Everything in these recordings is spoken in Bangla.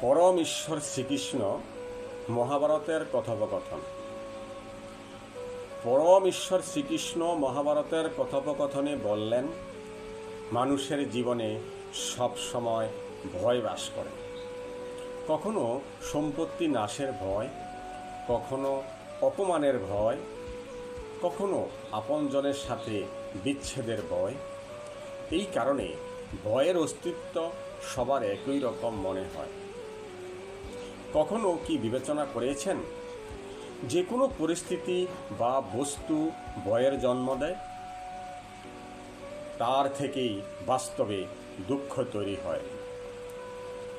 পরম ঈশ্বর শ্রীকৃষ্ণ মহাভারতের কথোপকথন। পরম ঈশ্বর শ্রীকৃষ্ণ মহাভারতের কথোপকথনে বললেন, মানুষের জীবনে সব সময় ভয় বাস করে। কখনো সম্পত্তি নাশের ভয়, কখনো অপমানের ভয়, কখনো আপনজনের সাথে বিচ্ছেদের ভয়। এই কারণে ভয়ের অস্তিত্ব সবার একই রকম মনে হয়। কখনো কি বিবেচনা করেছেন, যে কোনো পরিস্থিতি বা বস্তু ভয়ের জন্ম দেয়? তার থেকেই বাস্তবে দুঃখ তৈরি হয়।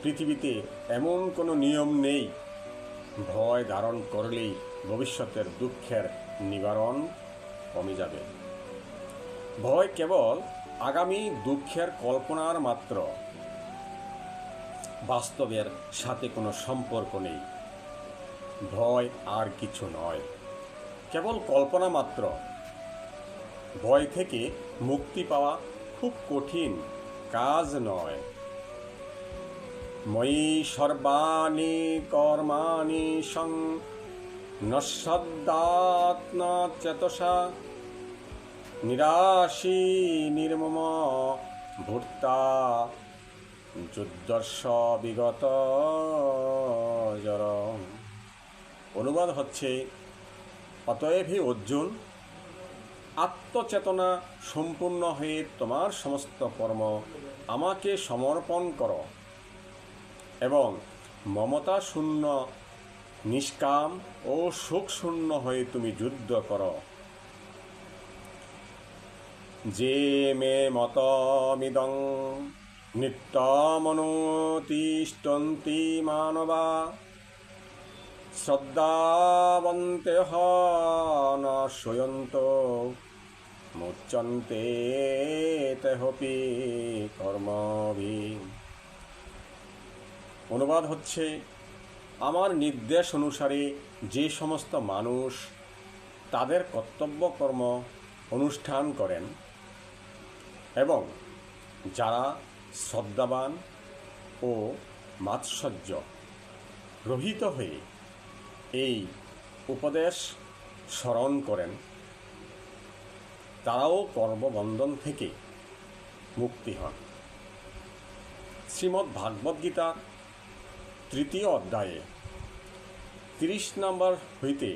পৃথিবীতে এমন কোনো নিয়ম নেই ভয় ধারণ করলেই ভবিষ্যতের দুঃখের নিবারণ কমে যাবে। ভয় কেবল আগামী দুঃখের কল্পনার মাত্র, বাস্তবের সাথে কোনো সম্পর্ক নেই। ভয় আর কিছু নয়, কেবল কল্পনা মাত্র। ভয় থেকে মুক্তি পাওয়া খুব কঠিন কাজ নয়। ময়ি সর্বাণি কর্মাণি সং নশ্যদ্যাত্মা চেতসা নিরাশী নির্মম ভূতা যুদ্ধস্য বিগত জর। অনুবাদ হচ্ছে, অতএব হে অর্জুন, আত্মচেতনা সম্পূর্ণ হয়ে তোমার সমস্ত কর্ম আমাকে সমর্পণ করো এবং মমতা শূন্য, নিষ্কাম ও শোক শূন্য হয়ে তুমি যুদ্ধ করো। যে মে মতমিদং নিত্যমনুতিষ্ঠন্তি মানবা শ্রদ্ধাবন্তেহ ন শ্রয়ন্ত মুচ্যন্তে তেহপি কর্মভি। অনুবাদ হচ্ছে, আমার নির্দেশ অনুসারে যে সমস্ত মানুষ তাদের কর্তব্য কর্ম অনুষ্ঠান করেন এবং যারা শ্রদ্ধাবান ও মাৎসর্য রহিত হয়ে এই উপদেশ স্মরণ করেন, তারাও কর্মবন্ধন থেকে মুক্তি হন। শ্রীমদ্ ভাগবত গীতার 3 অধ্যায়ে 30 নম্বর হইতে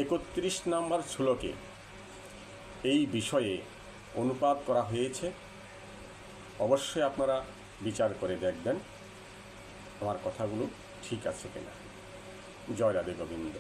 31 নম্বর শ্লোকে এই বিষয়ে অনুবাদ করা হয়েছে। অবশ্যই আপনারা বিচার করে দেখবেন আমার কথাগুলো ঠিক আছে কিনা। জয় রাধে গোবিন্দ।